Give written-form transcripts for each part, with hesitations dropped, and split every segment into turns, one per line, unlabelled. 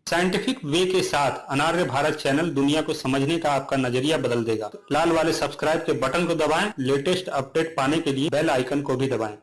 Scientific way के साथ अनार्य Bharat channel दुनिया को समझने का आपका नजरिया बदल देगा। लाल वाले सब्सक्राइब के बटन को दबाएं, लेटेस्ट अपडेट पाने के लिए बेल आइकन को भी दबाएं।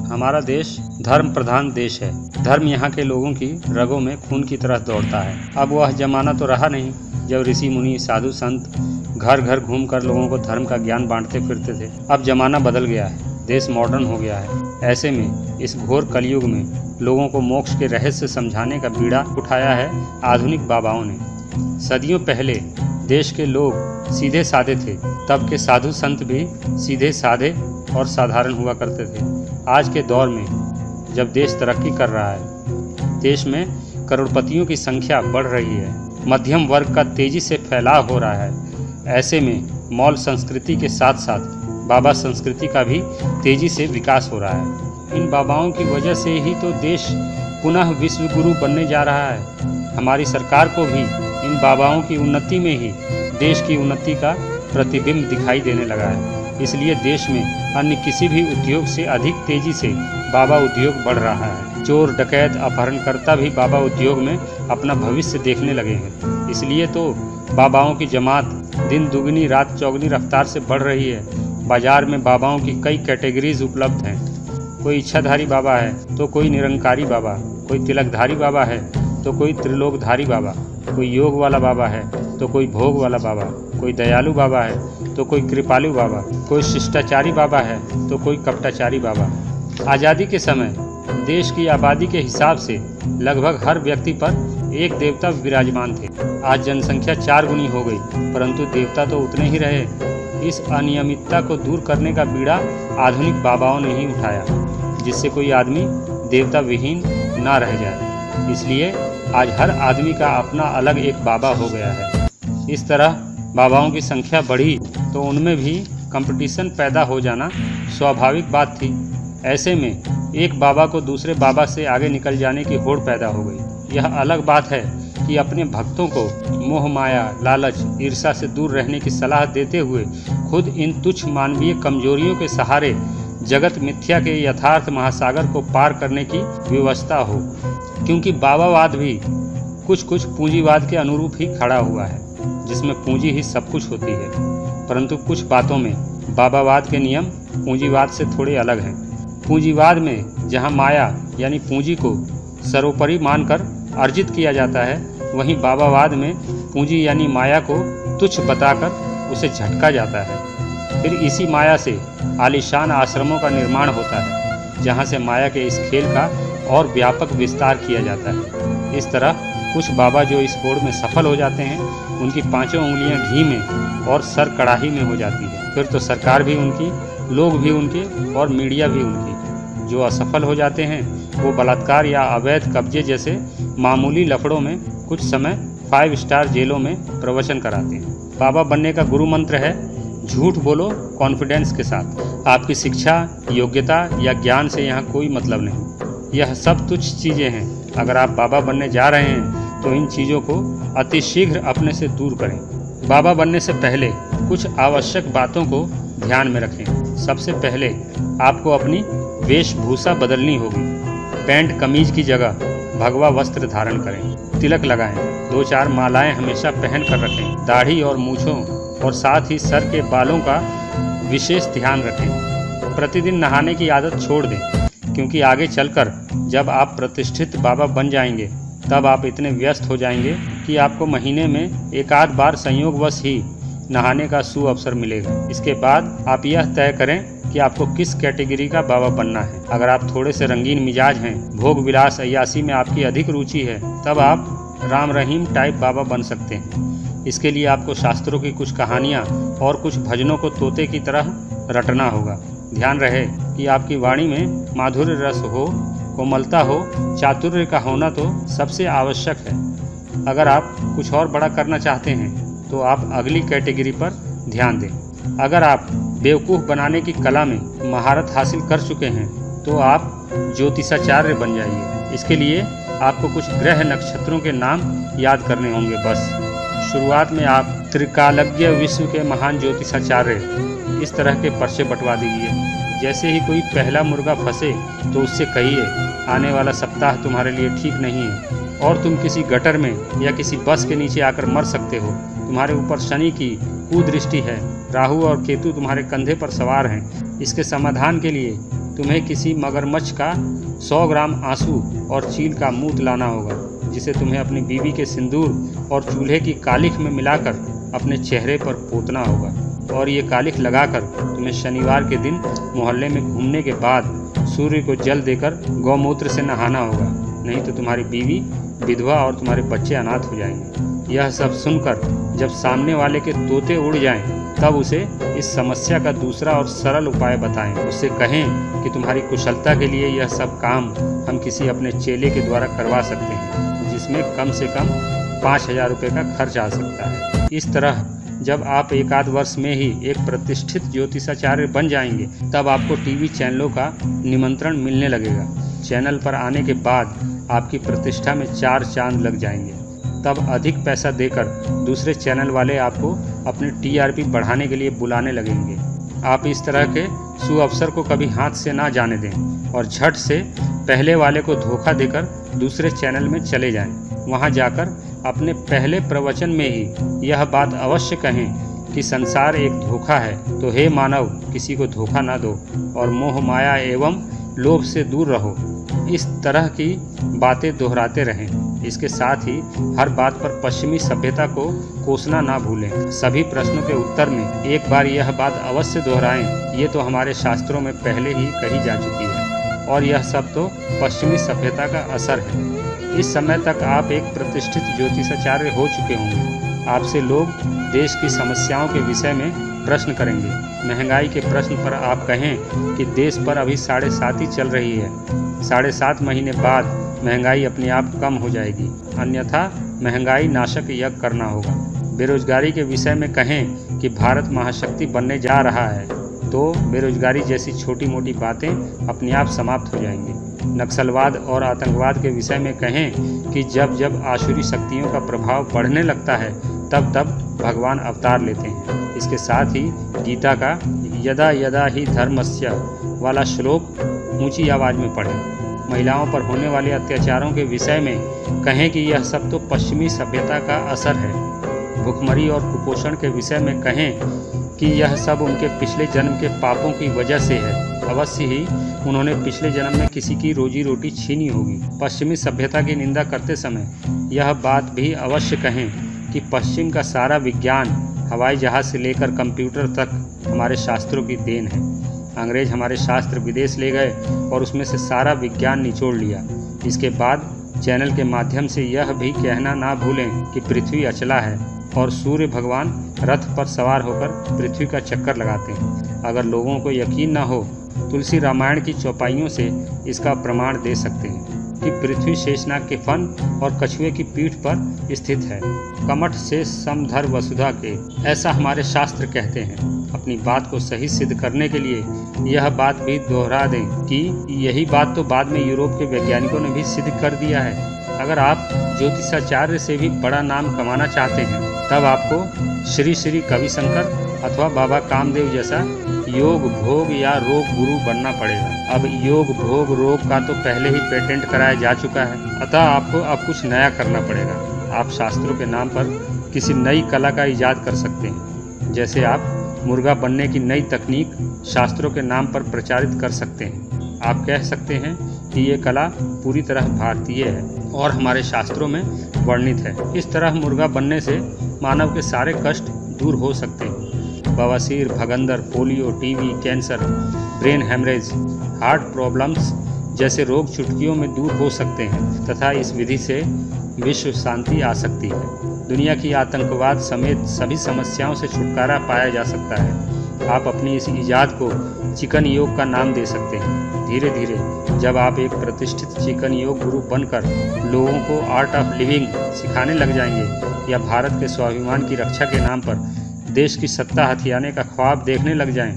हमारा देश धर्म प्रधान देश है। धर्म यहाँ के लोगों की रगों में खून की तरह दौड़ता है। अब वह जमाना तो रहा नहीं जब ऋषि मुनि साधु संत घर घर घूमकर लोगों को धर्म का ज्ञान बांटते फिरते थे। अब जमाना बदल गया है, देश मॉडर्न हो गया है। ऐसे में इस घोर कलयुग में लोगों को मोक्ष के रहस्य समझाने का बीड़ा उठाया है आधुनिक बाबाओं ने। सदियों पहले देश के लोग सीधे साधे थे, तब के साधु संत भी सीधे साधे और साधारण हुआ करते थे। आज के दौर में जब देश तरक्की कर रहा है, देश में करोड़पतियों की संख्या बढ़ रही है, मध्यम वर्ग का तेजी से फैलाव हो रहा है, ऐसे में मौल संस्कृति के साथ साथ बाबा संस्कृति का भी तेजी से विकास हो रहा है। इन बाबाओं की वजह से ही तो देश पुनः विश्व गुरु बनने जा रहा है। हमारी सरकार को भी इन बाबाओं की उन्नति में ही देश की उन्नति का प्रतिबिंब दिखाई देने लगा है। इसलिए देश में अन्य किसी भी उद्योग से अधिक तेजी से बाबा उद्योग बढ़ रहा है। चोर डकैत अपहरणकर्ता भी बाबा उद्योग में अपना भविष्य देखने लगे हैं। इसलिए तो बाबाओं की जमात दिन दुगनी रात चौगनी रफ्तार से बढ़ रही है। बाजार में बाबाओं की कई कैटेगरीज उपलब्ध हैं। कोई इच्छाधारी बाबा है तो कोई निरंकारी बाबा, कोई तिलकधारी बाबा है तो कोई त्रिलोकधारी बाबा, कोई योग वाला बाबा है तो कोई भोग वाला बाबा, कोई दयालु बाबा है तो कोई कृपालु बाबा, कोई शिष्टाचारी बाबा है तो कोई कपटाचारी बाबा। आज़ादी के समय देश की आबादी के हिसाब से लगभग हर व्यक्ति पर एक देवता विराजमान थे। आज जनसंख्या 4 गुनी हो गई, परंतु देवता तो उतने ही रहे। इस अनियमितता को दूर करने का बीड़ा आधुनिक बाबाओं ने ही उठाया, जिससे कोई आदमी देवता विहीन ना रह जाए। इसलिए आज हर आदमी का अपना अलग एक बाबा हो गया है। इस तरह बाबाओं की संख्या बढ़ी तो उनमें भी कंपटीशन पैदा हो जाना स्वाभाविक बात थी। ऐसे में एक बाबा को दूसरे बाबा से आगे निकल जाने की होड़ पैदा हो गई। यह अलग बात है कि अपने भक्तों को मोह माया, लालच, ईर्ष्या से दूर रहने की सलाह देते हुए खुद इन तुच्छ मानवीय कमजोरियों के सहारे जगत मिथ्या के यथार्थ महासागर को पार करने की व्यवस्था हो। क्योंकि बाबावाद भी कुछ पूंजीवाद के अनुरूप ही खड़ा हुआ है, जिसमें पूंजी ही सब कुछ होती है। परंतु कुछ बातों में बाबावाद के नियम पूंजीवाद से थोड़े अलग हैं। पूंजीवाद में जहां माया यानी पूंजी को सर्वोपरि मानकर अर्जित किया जाता है, वहीं बाबावाद में पूंजी यानी माया को तुच्छ बताकर उसे झटका जाता है। फिर इसी माया से आलीशान आश्रमों का निर्माण होता है, जहां से माया के इस खेल का और व्यापक विस्तार किया जाता है। इस तरह कुछ बाबा जो इस होड़ में सफल हो जाते हैं, उनकी 5 उंगलियां घी में और सर कड़ाही में हो जाती है। फिर तो सरकार भी उनकी, लोग भी उनके और मीडिया भी उनकी। जो असफल हो जाते हैं वो बलात्कार या अवैध कब्जे जैसे मामूली लफड़ों में कुछ समय 5 स्टार जेलों में प्रवचन कराते हैं। बाबा बनने का गुरु मंत्र है झूठ बोलो कॉन्फिडेंस के साथ। आपकी शिक्षा, योग्यता या ज्ञान से यहाँ कोई मतलब नहीं। यह सब तुच्छ चीज़ें हैं। अगर आप बाबा बनने जा रहे हैं तो इन चीज़ों को अतिशीघ्र अपने से दूर करें। बाबा बनने से पहले कुछ आवश्यक बातों को ध्यान में रखें। सबसे पहले आपको अपनी वेशभूषा बदलनी होगी। पैंट कमीज की जगह भगवा वस्त्र धारण करें। तिलक लगाएं। 2-4 मालाएं हमेशा पहन कर रखें। दाढ़ी और मूछों और साथ ही सर के बालों का विशेष ध्यान रखें। प्रतिदिन नहाने की आदत छोड़ दें, क्योंकि आगे चलकर जब आप प्रतिष्ठित बाबा बन जाएंगे तब आप इतने व्यस्त हो जाएंगे कि आपको महीने में एक आध बार संयोगवश ही नहाने का सुअवसर मिलेगा। इसके बाद आप यह तय करें कि आपको किस कैटेगरी का बाबा बनना है। अगर आप थोड़े से रंगीन मिजाज हैं, भोग विलास अय्यासी में आपकी अधिक रुचि है, तब आप राम रहीम टाइप बाबा बन सकते हैं। इसके लिए आपको शास्त्रों की कुछ कहानियाँ और कुछ भजनों को तोते की तरह रटना होगा। ध्यान रहे कि आपकी वाणी में माधुर्य रस हो, कोमलता हो, चातुर्य का होना तो सबसे आवश्यक है। अगर आप कुछ और बड़ा करना चाहते हैं तो आप अगली कैटेगरी पर ध्यान दें। अगर आप बेवकूफ़ बनाने की कला में महारत हासिल कर चुके हैं तो आप ज्योतिषाचार्य बन जाइए। इसके लिए आपको कुछ ग्रह नक्षत्रों के नाम याद करने होंगे बस। शुरुआत में आप त्रिकालज्ञ विश्व के महान ज्योतिषाचार्य इस तरह के पर्चे बंटवा दीजिए। जैसे ही कोई पहला मुर्गा फंसे तो उससे कहिए आने वाला सप्ताह तुम्हारे लिए ठीक नहीं है और तुम किसी गटर में या किसी बस के नीचे आकर मर सकते हो। तुम्हारे ऊपर शनि की कुदृष्टि है, राहु और केतु तुम्हारे कंधे पर सवार हैं। इसके समाधान के लिए तुम्हें किसी मगरमच्छ का 100 ग्राम आंसू और चील का मूत लाना होगा, जिसे तुम्हें अपनी बीवी के सिंदूर और चूल्हे की कालिख में मिलाकर अपने चेहरे पर पोतना होगा और ये कालिख लगाकर तुम्हें शनिवार के दिन मोहल्ले में घूमने के बाद सूर्य को जल देकर गौमूत्र से नहाना होगा, नहीं तो तुम्हारी बीवी विधवा और तुम्हारे बच्चे अनाथ हो जाएंगे। यह सब सुनकर जब सामने वाले के तोते उड़ जाएं, तब उसे इस समस्या का दूसरा और सरल उपाय बताएं। उससे कहें कि तुम्हारी कुशलता के लिए यह सब काम हम किसी अपने चेले के द्वारा करवा सकते हैं, जिसमें कम से कम 5000 रुपये का खर्च आ सकता है। इस तरह जब आप एक आध वर्ष में ही एक प्रतिष्ठित ज्योतिषाचार्य बन जाएंगे, तब आपको टीवी चैनलों का निमंत्रण मिलने लगेगा। चैनल पर आने के बाद आपकी प्रतिष्ठा में 4 चांद लग जाएंगे। तब अधिक पैसा देकर दूसरे चैनल वाले आपको अपनी टीआरपी बढ़ाने के लिए बुलाने लगेंगे। आप इस तरह के सुअवसर को कभी हाथ से ना जाने दें और झट से पहले वाले को धोखा देकर दूसरे चैनल में चले जाएं। वहां जाकर अपने पहले प्रवचन में ही यह बात अवश्य कहें कि संसार एक धोखा है, तो हे मानव किसी को धोखा ना दो और मोह माया एवं लोभ से दूर रहो। इस तरह की बातें दोहराते रहें। इसके साथ ही हर बात पर पश्चिमी सभ्यता को कोसना ना भूलें। सभी प्रश्नों के उत्तर में एक बार यह बात अवश्य दोहराएं, ये तो हमारे शास्त्रों में पहले ही कही जा चुकी है और यह सब तो पश्चिमी सभ्यता का असर है। इस समय तक आप एक प्रतिष्ठित ज्योतिषाचार्य हो चुके होंगे। आपसे लोग देश की समस्याओं के विषय में प्रश्न करेंगे। महंगाई के प्रश्न पर आप कहें कि देश पर अभी 7.5 ही चल रही है, 7.5 महीने बाद महंगाई अपने आप कम हो जाएगी, अन्यथा महंगाई नाशक यज्ञ करना होगा। बेरोजगारी के विषय में कहें कि भारत महाशक्ति बनने जा रहा है, तो बेरोजगारी जैसी छोटी मोटी बातें अपने आप समाप्त हो जाएंगी। नक्सलवाद और आतंकवाद के विषय में कहें कि जब जब आसुरी शक्तियों का प्रभाव बढ़ने लगता है, तब तब भगवान अवतार लेते हैं। इसके साथ ही गीता का यदा यदा ही धर्मस्य वाला श्लोक ऊंची आवाज़ में पढ़ें। महिलाओं पर होने वाले अत्याचारों के विषय में कहें कि यह सब तो पश्चिमी सभ्यता का असर है। भुखमरी और कुपोषण के विषय में कहें कि यह सब उनके पिछले जन्म के पापों की वजह से है। अवश्य ही उन्होंने पिछले जन्म में किसी की रोजी रोटी छीनी होगी। पश्चिमी सभ्यता की निंदा करते समय यह बात भी अवश्य कहें कि पश्चिम का सारा विज्ञान हवाई जहाज़ से लेकर कंप्यूटर तक हमारे शास्त्रों की देन है। अंग्रेज हमारे शास्त्र विदेश ले गए और उसमें से सारा विज्ञान निचोड़ लिया। इसके बाद चैनल के माध्यम से यह भी कहना ना भूलें कि पृथ्वी अचला है और सूर्य भगवान रथ पर सवार होकर पृथ्वी का चक्कर लगाते हैं। अगर लोगों को यकीन ना हो, तुलसी रामायण की चौपाइयों से इसका प्रमाण दे सकते हैं कि पृथ्वी शेषनाग के फन और कछुए की पीठ पर स्थित है। कमठ से समधर वसुधा के, ऐसा हमारे शास्त्र कहते हैं। अपनी बात को सही सिद्ध करने के लिए यह बात भी दोहरा दें कि यही बात तो बाद में यूरोप के वैज्ञानिकों ने भी सिद्ध कर दिया है। अगर आप ज्योतिषाचार्य से भी बड़ा नाम कमाना चाहते हैं, तब आपको श्री श्री कविशंकर अथवा बाबा कामदेव जैसा योग भोग या रोग गुरु बनना पड़ेगा। अब योग भोग रोग का तो पहले ही पेटेंट कराया जा चुका है, अतः आपको अब कुछ नया करना पड़ेगा। आप शास्त्रों के नाम पर किसी नई कला का इजाद कर सकते हैं। जैसे आप मुर्गा बनने की नई तकनीक शास्त्रों के नाम पर प्रचारित कर सकते हैं। आप कह सकते हैं कि ये कला पूरी तरह भारतीय है और हमारे शास्त्रों में वर्णित है। इस तरह मुर्गा बनने से मानव के सारे कष्ट दूर हो सकते हैं। बवासीर, भगंदर, polio, TB, cancer, brain haemorrhage, heart problems जैसे रोग चुटकियों में दूर हो सकते हैं तथा इस विधि से विश्व शांति आ सकती है। दुनिया की आतंकवाद समेत सभी समस्याओं से छुटकारा पाया जा सकता है। आप अपनी इस इजाद को चिकन योग का नाम दे सकते हैं। धीरे धीरे जब आप एक प्रतिष्ठित चिकन योग गुरु बनकर लोगों को आर्ट ऑफ लिविंग सिखाने लग जाएंगे या भारत के स्वाभिमान की रक्षा के नाम पर देश की सत्ता हथियाने का ख्वाब देखने लग जाएं,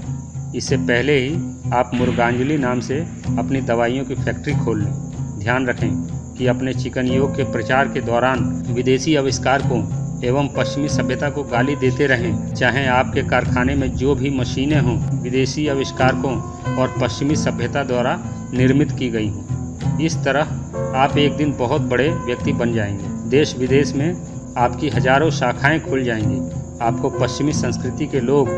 इससे पहले ही आप मुर्गांजलि नाम से अपनी दवाइयों की फैक्ट्री खोल लें। ध्यान रखें कि अपने चिकन योग के प्रचार के दौरान विदेशी आविष्कार को एवं पश्चिमी सभ्यता को गाली देते रहें, चाहे आपके कारखाने में जो भी मशीनें हों विदेशी आविष्कारकों और पश्चिमी सभ्यता द्वारा निर्मित की गई हों। इस तरह आप एक दिन बहुत बड़े व्यक्ति बन जाएंगे। देश विदेश में आपकी हजारों शाखाएं खुल जाएंगी। आपको पश्चिमी संस्कृति के लोग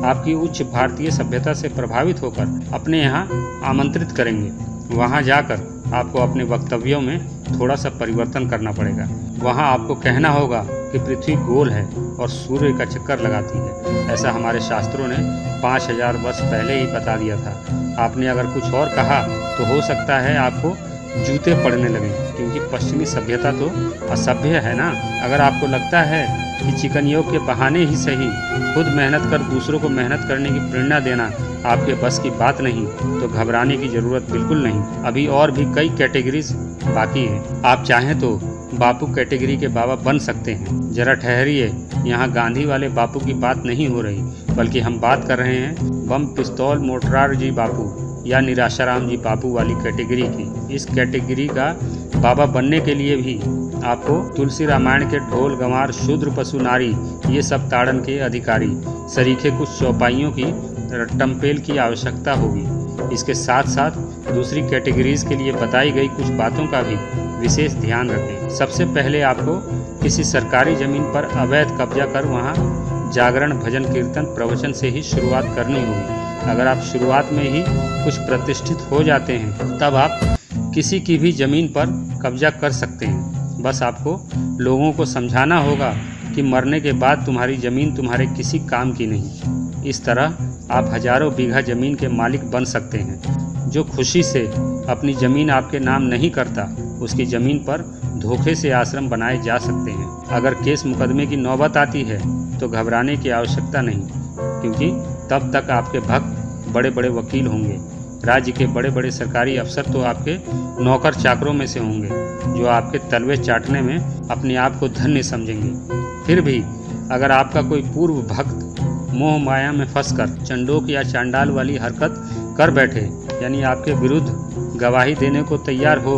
आपकी उच्च भारतीय सभ्यता से प्रभावित होकर अपने यहाँ आमंत्रित करेंगे। वहाँ जाकर आपको अपने वक्तव्यों में थोड़ा सा परिवर्तन करना पड़ेगा। वहाँ आपको कहना होगा कि पृथ्वी गोल है और सूर्य का चक्कर लगाती है। ऐसा हमारे शास्त्रों ने 5000 वर्ष पहले ही बता दिया था। आपने अगर कुछ और कहा तो हो सकता है आपको जूते पड़ने लगें, क्योंकि पश्चिमी सभ्यता तो असभ्य है ना। अगर आपको लगता है कि चिकन योग के बहाने ही सही खुद मेहनत कर दूसरों को मेहनत करने की प्रेरणा देना आपके बस की बात नहीं, तो घबराने की ज़रूरत बिल्कुल नहीं। अभी और भी कई कैटेगरीज बाकी हैं। आप चाहें तो बापू कैटेगरी के बाबा बन सकते हैं। जरा ठहरिए, यहाँ गांधी वाले बापू की बात नहीं हो रही, बल्कि हम बात कर रहे हैं बम पिस्तौल मोटरार जी बापू या निराशाराम जी बापू वाली कैटेगरी की। इस कैटेगरी का बाबा बनने के लिए भी आपको तुलसी रामायण के ढोल गंवार शूद्र पशु नारी ये सब ताड़न के अधिकारी सरीखे कुछ चौपाइयों की रट्टमपेल की आवश्यकता होगी। इसके साथ साथ दूसरी कैटेगरीज के लिए बताई गई कुछ बातों का भी विशेष ध्यान रखें। सबसे पहले आपको किसी सरकारी जमीन पर अवैध कब्जा कर वहां जागरण भजन कीर्तन प्रवचन से ही शुरुआत करनी होगी। अगर आप शुरुआत में ही कुछ प्रतिष्ठित हो जाते हैं तब आप किसी की भी ज़मीन पर कब्जा कर सकते हैं। बस आपको लोगों को समझाना होगा कि मरने के बाद तुम्हारी ज़मीन तुम्हारे किसी काम की नहीं। इस तरह आप हजारों बीघा ज़मीन के मालिक बन सकते हैं। जो खुशी से अपनी ज़मीन आपके नाम नहीं करता उसकी ज़मीन पर धोखे से आश्रम बनाए जा सकते हैं। अगर केस मुकदमे की नौबत आती है तो घबराने की आवश्यकता नहीं, क्योंकि तब तक आपके भक्त बड़े बड़े वकील होंगे। राज्य के बड़े बड़े सरकारी अफसर तो आपके नौकर चाकरों में से होंगे, जो आपके तलवे चाटने में अपने आप को धन्य समझेंगे। फिर भी अगर आपका कोई पूर्व भक्त मोह माया में फंसकर चंडोक या चांडाल वाली हरकत कर बैठे, यानी आपके विरुद्ध गवाही देने को तैयार हो,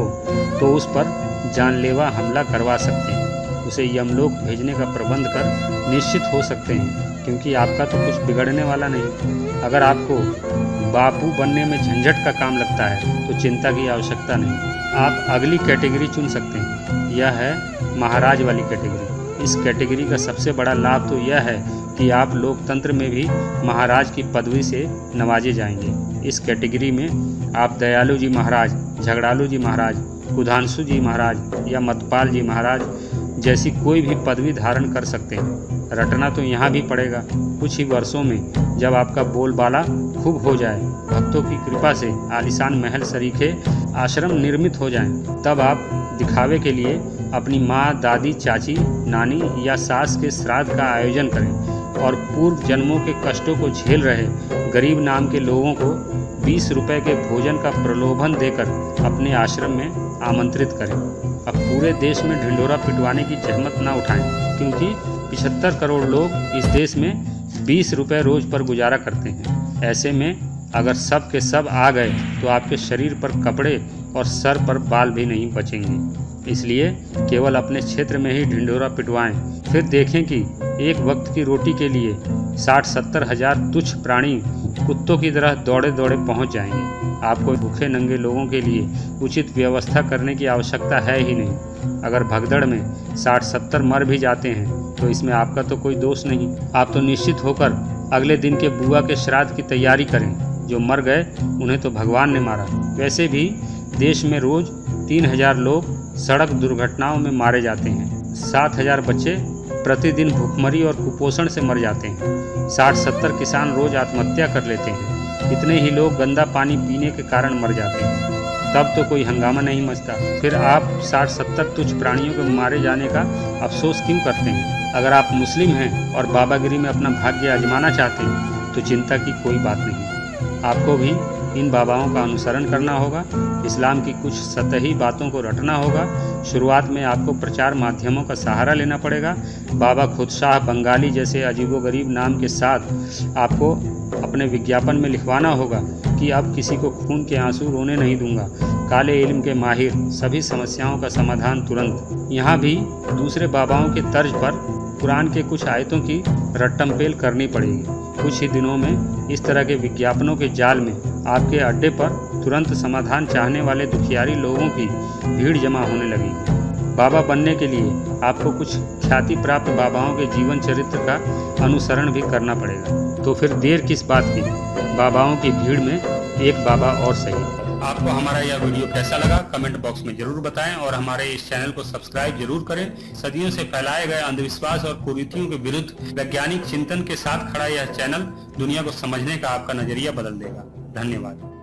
तो उस पर जानलेवा हमला करवा सकते हैं। उसे यमलोक भेजने का प्रबंध कर निश्चित हो सकते हैं, क्योंकि आपका तो कुछ बिगड़ने वाला नहीं। अगर आपको बापू बनने में झंझट का काम लगता है तो चिंता की आवश्यकता नहीं। आप अगली कैटेगरी चुन सकते हैं। यह है महाराज वाली कैटेगरी। इस कैटेगरी का सबसे बड़ा लाभ तो यह है कि आप लोकतंत्र में भी महाराज की पदवी से नवाजे जाएंगे। इस कैटेगरी में आप दयालु जी महाराज, झगड़ालू जी महाराज, कुधांशु जी महाराज या मतपाल जी महाराज जैसी कोई भी पदवी धारण कर सकते हैं। रटना तो यहाँ भी पड़ेगा। कुछ ही वर्षों में जब आपका बोलबाला खूब हो जाए, भक्तों की कृपा से आलीशान महल सरीखे आश्रम निर्मित हो जाएं, तब आप दिखावे के लिए अपनी माँ, दादी, चाची, नानी या सास के श्राद्ध का आयोजन करें और पूर्व जन्मों के कष्टों को झेल रहे गरीब नाम के लोगों को 20 रुपए के भोजन का प्रलोभन देकर अपने आश्रम में आमंत्रित करें। अब पूरे देश में ढिंढोरा पिटवाने की जहमत ना उठाएं, क्योंकि 75 करोड़ लोग इस देश में 20 रुपए रोज पर गुजारा करते हैं। ऐसे में अगर सब के सब आ गए तो आपके शरीर पर कपड़े और सर पर बाल भी नहीं बचेंगे। इसलिए केवल अपने क्षेत्र में ही ढिंढोरा पिटवाएं, फिर देखें कि एक वक्त की रोटी के लिए 60-70 हजार तुच्छ प्राणी कुत्तों की तरह दौड़े दौड़े पहुंच जाएंगे। आपको भूखे नंगे लोगों के लिए उचित व्यवस्था करने की आवश्यकता है ही नहीं। अगर भगदड़ में 60-70 मर भी जाते हैं तो इसमें आपका तो कोई दोष नहीं। आप तो निश्चित होकर अगले दिन के बुआ के श्राद्ध की तैयारी करें। जो मर गए उन्हें तो भगवान ने मारा। वैसे भी देश में रोज 3000 लोग सड़क दुर्घटनाओं में मारे जाते हैं। 7000 बच्चे प्रतिदिन भूखमरी और कुपोषण से मर जाते हैं। 60-70 किसान रोज आत्महत्या कर लेते हैं। इतने ही लोग गंदा पानी पीने के कारण मर जाते हैं। तब तो कोई हंगामा नहीं मचता। फिर आप 60-70 तुच्छ प्राणियों के मारे जाने का अफसोस क्यों करते हैं? अगर आप मुस्लिम हैं और बाबागिरी में अपना भाग्य आजमाना चाहते हैं तो चिंता की कोई बात नहीं। आपको भी इन बाबाओं का अनुसरण करना होगा। इस्लाम की कुछ सतही बातों को रटना होगा। शुरुआत में आपको प्रचार माध्यमों का सहारा लेना पड़ेगा। बाबा खुदशाह बंगाली जैसे अजीबोगरीब नाम के साथ आपको अपने विज्ञापन में लिखवाना होगा कि अब किसी को खून के आंसू रोने नहीं दूंगा। काले इल्म के माहिर, सभी समस्याओं का समाधान तुरंत। यहाँ भी दूसरे बाबाओं के तर्ज पर कुरान के कुछ आयतों की रट्टमपेल करनी पड़ेगी। कुछ ही दिनों में इस तरह के विज्ञापनों के जाल में आपके अड्डे पर तुरंत समाधान चाहने वाले दुखियारी लोगों की भीड़ जमा होने लगेगी। बाबा बनने के लिए आपको कुछ ख्याति प्राप्त बाबाओं के जीवन चरित्र का अनुसरण भी करना पड़ेगा। तो फिर देर किस बात की, बाबाओं की भीड़ में एक बाबा और सही।
आपको हमारा यह वीडियो कैसा लगा कमेंट बॉक्स में जरूर बताएं और हमारे इस चैनल को सब्सक्राइब जरूर करें। सदियों से फैलाए गए अंधविश्वास और कुरीतियों के विरुद्ध वैज्ञानिक चिंतन के साथ खड़ा यह चैनल दुनिया को समझने का आपका नजरिया बदल देगा। धन्यवाद।